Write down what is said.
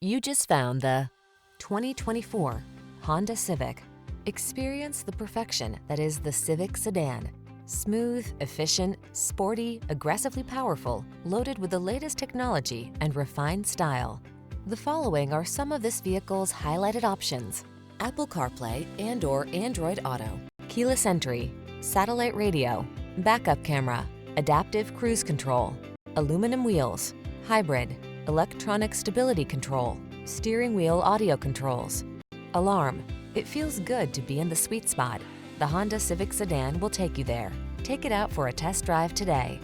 You just found the 2024 Honda Civic. Experience the perfection that is the Civic sedan. Smooth, efficient, sporty, aggressively powerful, loaded with the latest technology and refined style. The following are some of this vehicle's highlighted options: Apple CarPlay and/or Android Auto, keyless entry, satellite radio, backup camera, adaptive cruise control, aluminum wheels, hybrid, electronic stability control, steering wheel audio controls, alarm. It feels good to be in the sweet spot. The Honda Civic sedan will take you there. Take it out for a test drive today.